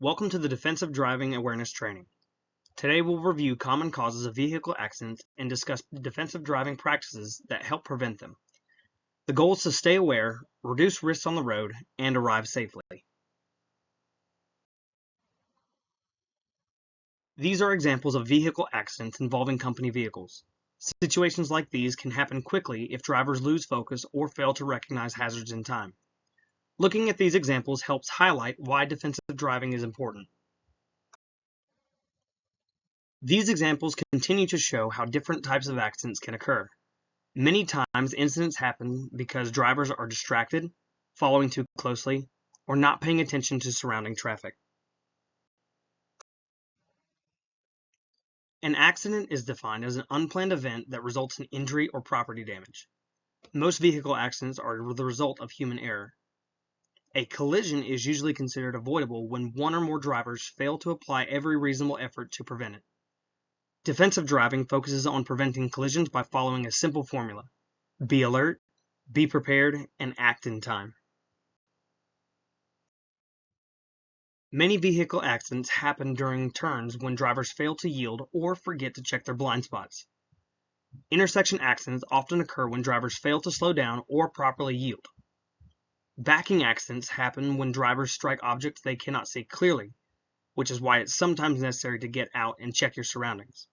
Welcome to the Defensive Driving Awareness Training. Today we'll review common causes of vehicle accidents and discuss defensive driving practices that help prevent them. The goal is to stay aware, reduce risks on the road, and arrive safely. These are examples of vehicle accidents involving company vehicles. Situations like these can happen quickly if drivers lose focus or fail to recognize hazards in time. Looking at these examples helps highlight why defensive driving is important. These examples continue to show how different types of accidents can occur. Many times incidents happen because drivers are distracted, following too closely, or not paying attention to surrounding traffic. An accident is defined as an unplanned event that results in injury or property damage. Most vehicle accidents are the result of human error. A collision is usually considered avoidable when one or more drivers fail to apply every reasonable effort to prevent it. Defensive driving focuses on preventing collisions by following a simple formula: be alert, be prepared, and act in time. Many vehicle accidents happen during turns when drivers fail to yield or forget to check their blind spots. Intersection accidents often occur when drivers fail to slow down or properly yield. Backing accidents happen when drivers strike objects they cannot see clearly, which is why it's sometimes necessary to get out and check your surroundings.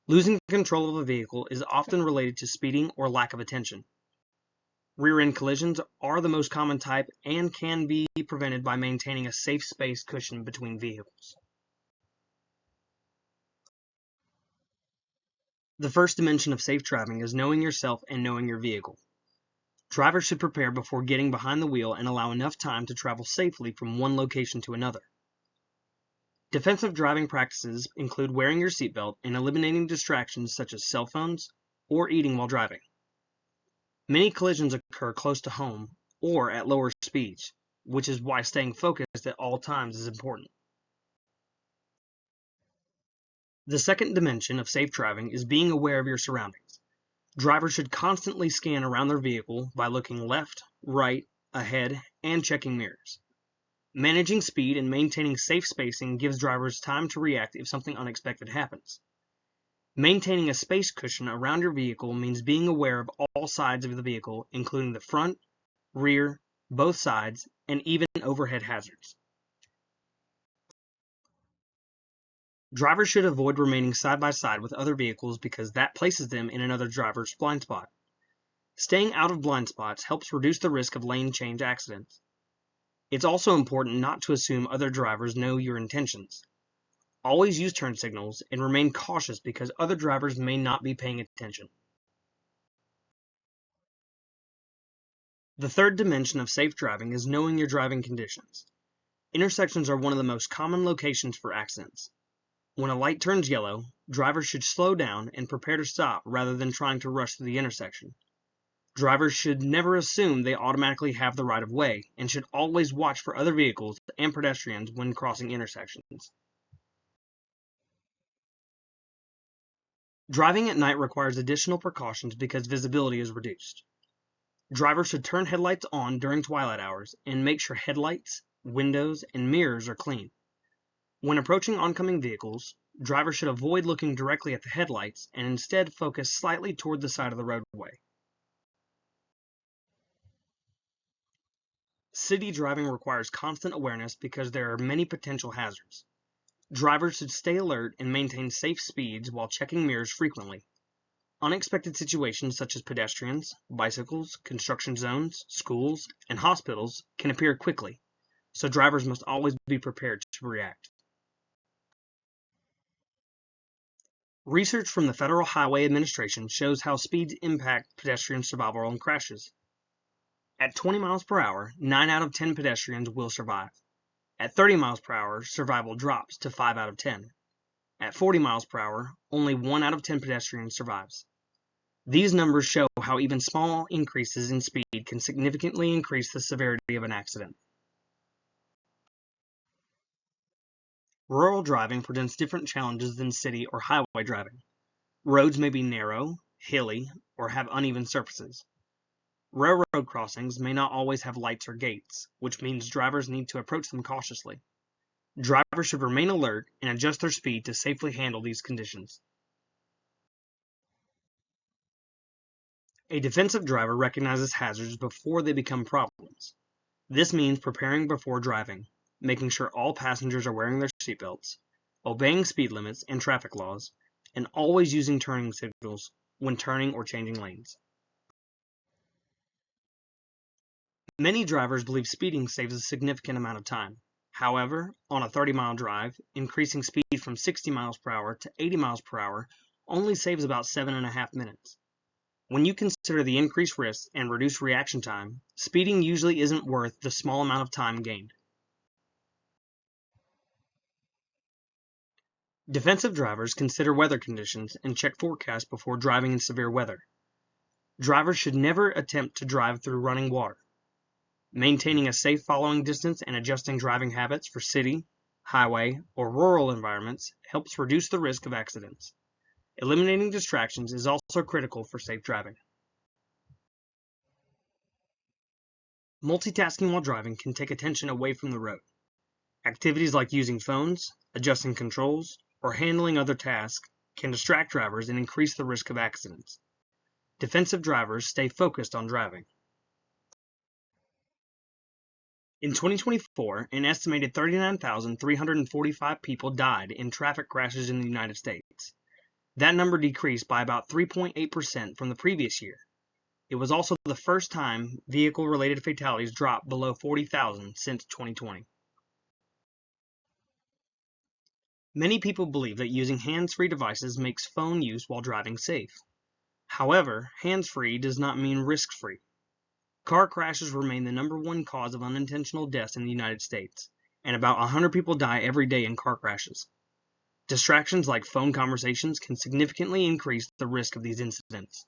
Losing control of a vehicle is often related to speeding or lack of attention. Rear-end collisions are the most common type and can be prevented by maintaining a safe space cushion between vehicles. The first dimension of safe driving is knowing yourself and knowing your vehicle. Drivers should prepare before getting behind the wheel and allow enough time to travel safely from one location to another. Defensive driving practices include wearing your seatbelt and eliminating distractions such as cell phones or eating while driving. Many collisions occur close to home or at lower speeds, which is why staying focused at all times is important. The second dimension of safe driving is being aware of your surroundings. Drivers should constantly scan around their vehicle by looking left, right, ahead, and checking mirrors. Managing speed and maintaining safe spacing gives drivers time to react if something unexpected happens. Maintaining a space cushion around your vehicle means being aware of all sides of the vehicle, including the front, rear, both sides, and even overhead hazards. Drivers should avoid remaining side by side with other vehicles because that places them in another driver's blind spot. Staying out of blind spots helps reduce the risk of lane change accidents. It's also important not to assume other drivers know your intentions. Always use turn signals and remain cautious because other drivers may not be paying attention. The third dimension of safe driving is knowing your driving conditions. Intersections are one of the most common locations for accidents. When a light turns yellow, drivers should slow down and prepare to stop rather than trying to rush through the intersection. Drivers should never assume they automatically have the right of way and should always watch for other vehicles and pedestrians when crossing intersections. Driving at night requires additional precautions because visibility is reduced. Drivers should turn headlights on during twilight hours and make sure headlights, windows, and mirrors are clean. When approaching oncoming vehicles, drivers should avoid looking directly at the headlights and instead focus slightly toward the side of the roadway. City driving requires constant awareness because there are many potential hazards. Drivers should stay alert and maintain safe speeds while checking mirrors frequently. Unexpected situations such as pedestrians, bicycles, construction zones, schools, and hospitals can appear quickly, so drivers must always be prepared to react. Research from the Federal Highway Administration shows how speeds impact pedestrian survival in crashes. At 20 miles per hour, 9 out of 10 pedestrians will survive. At 30 miles per hour, survival drops to 5 out of 10. At 40 miles per hour, only 1 out of 10 pedestrians survives. These numbers show how even small increases in speed can significantly increase the severity of an accident. Rural driving presents different challenges than city or highway driving. Roads may be narrow, hilly, or have uneven surfaces. Railroad crossings may not always have lights or gates, which means drivers need to approach them cautiously. Drivers should remain alert and adjust their speed to safely handle these conditions. A defensive driver recognizes hazards before they become problems. This means preparing before driving, making sure all passengers are wearing their seatbelts, obeying speed limits and traffic laws, and always using turning signals when turning or changing lanes. Many drivers believe speeding saves a significant amount of time. However, on a 30-mile drive, increasing speed from 60 miles per hour to 80 miles per hour only saves about 7.5 minutes. When you consider the increased risk and reduced reaction time, speeding usually isn't worth the small amount of time gained. Defensive drivers consider weather conditions and check forecasts before driving in severe weather. Drivers should never attempt to drive through running water. Maintaining a safe following distance and adjusting driving habits for city, highway, or rural environments helps reduce the risk of accidents. Eliminating distractions is also critical for safe driving. Multitasking while driving can take attention away from the road. Activities like using phones, adjusting controls, or handling other tasks can distract drivers and increase the risk of accidents. Defensive drivers stay focused on driving. In 2024, an estimated 39,345 people died in traffic crashes in the United States. That number decreased by about 3.8% from the previous year. It was also the first time vehicle-related fatalities dropped below 40,000 since 2020. Many people believe that using hands-free devices makes phone use while driving safe. However, hands-free does not mean risk-free. Car crashes remain the #1 cause of unintentional deaths in the United States, and about 100 people die every day in car crashes. Distractions like phone conversations can significantly increase the risk of these incidents.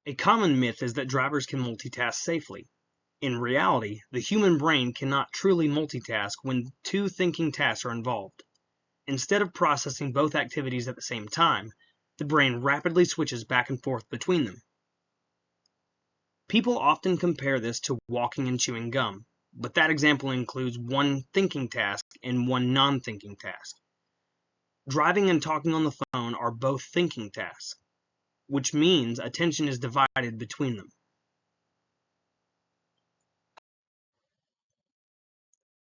A common myth is that drivers can multitask safely. In reality, the human brain cannot truly multitask when two thinking tasks are involved. Instead of processing both activities at the same time, the brain rapidly switches back and forth between them. People often compare this to walking and chewing gum, but that example includes one thinking task and one non-thinking task. Driving and talking on the phone are both thinking tasks, which means attention is divided between them.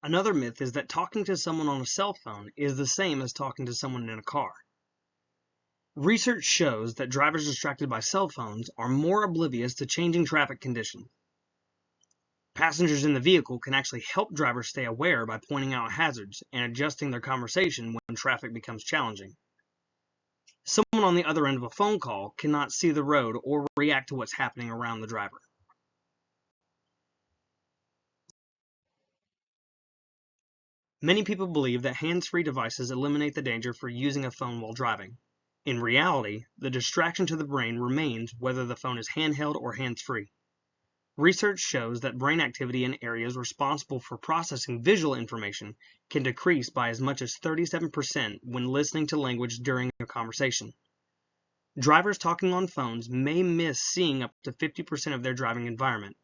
Another myth is that talking to someone on a cell phone is the same as talking to someone in a car. Research shows that drivers distracted by cell phones are more oblivious to changing traffic conditions. Passengers in the vehicle can actually help drivers stay aware by pointing out hazards and adjusting their conversation when traffic becomes challenging. Someone on the other end of a phone call cannot see the road or react to what's happening around the driver. Many people believe that hands-free devices eliminate the danger for using a phone while driving. In reality, the distraction to the brain remains whether the phone is handheld or hands-free. Research shows that brain activity in areas responsible for processing visual information can decrease by as much as 37% when listening to language during a conversation. Drivers talking on phones may miss seeing up to 50% of their driving environment,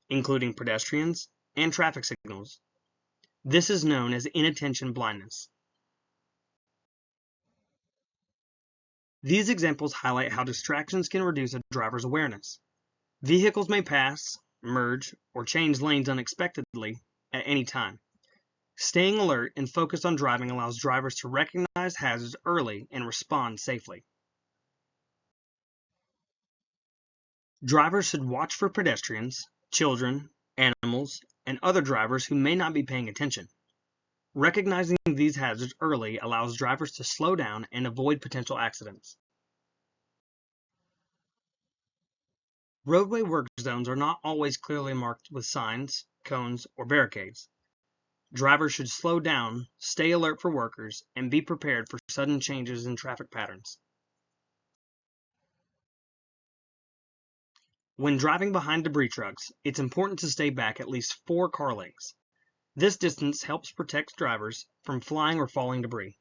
including pedestrians and traffic signals. This is known as inattention blindness. These examples highlight how distractions can reduce a driver's awareness. Vehicles may pass, merge, or change lanes unexpectedly at any time. Staying alert and focused on driving allows drivers to recognize hazards early and respond safely. Drivers should watch for pedestrians, children, animals, and other drivers who may not be paying attention. Recognizing these hazards early allows drivers to slow down and avoid potential accidents. Roadway work zones are not always clearly marked with signs, cones, or barricades. Drivers should slow down, stay alert for workers, and be prepared for sudden changes in traffic patterns. When driving behind debris trucks, it's important to stay back at least 4 car lengths. This distance helps protect drivers from flying or falling debris.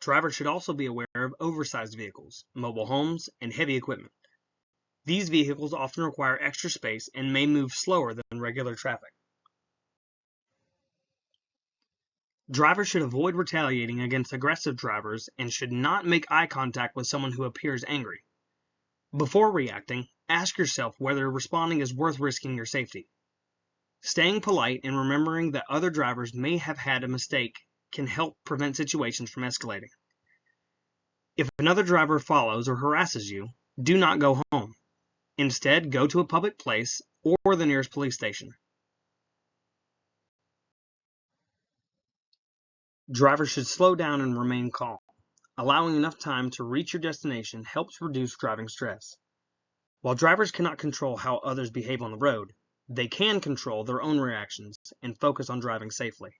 Drivers should also be aware of oversized vehicles, mobile homes, and heavy equipment. These vehicles often require extra space and may move slower than regular traffic. Drivers should avoid retaliating against aggressive drivers and should not make eye contact with someone who appears angry. Before reacting, ask yourself whether responding is worth risking your safety. Staying polite and remembering that other drivers may have had a mistake can help prevent situations from escalating. If another driver follows or harasses you, do not go home. Instead, go to a public place or the nearest police station. Drivers should slow down and remain calm. Allowing enough time to reach your destination helps reduce driving stress. While drivers cannot control how others behave on the road, they can control their own reactions and focus on driving safely.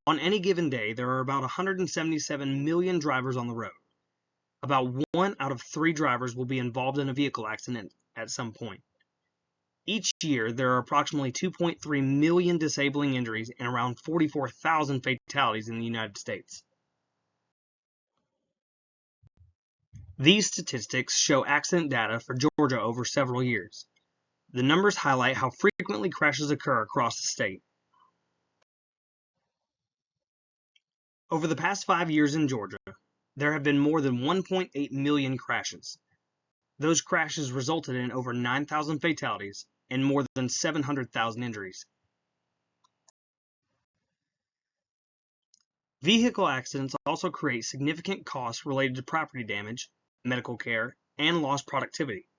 On any given day, there are about 177 million drivers on the road. About 1 out of 3 drivers will be involved in a vehicle accident at some point. Each year, there are approximately 2.3 million disabling injuries and around 44,000 fatalities in the United States. These statistics show accident data for Georgia over several years. The numbers highlight how frequently crashes occur across the state. Over the past 5 years in Georgia, there have been more than 1.8 million crashes. Those crashes resulted in over 9,000 fatalities and more than 700,000 injuries. Vehicle accidents also create significant costs related to property damage, medical care, and lost productivity.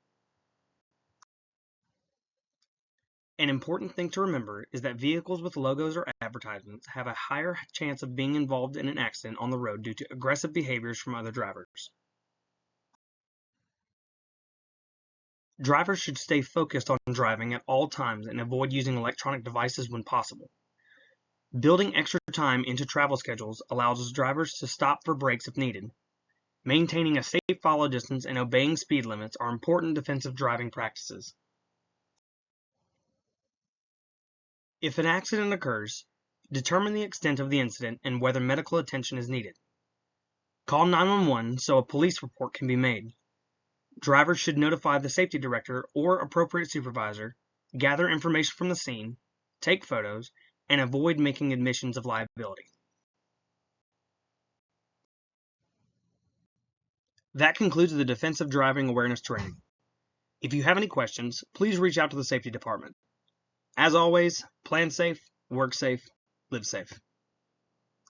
An important thing to remember is that vehicles with logos or advertisements have a higher chance of being involved in an accident on the road due to aggressive behaviors from other drivers. Drivers should stay focused on driving at all times and avoid using electronic devices when possible. Building extra time into travel schedules allows drivers to stop for breaks if needed. Maintaining a safe follow distance and obeying speed limits are important defensive driving practices. If an accident occurs, determine the extent of the incident and whether medical attention is needed. Call 911 so a police report can be made. Drivers should notify the safety director or appropriate supervisor, gather information from the scene, take photos, and avoid making admissions of liability. That concludes the defensive driving awareness training. If you have any questions, please reach out to the safety department. As always, plan safe, work safe, live safe.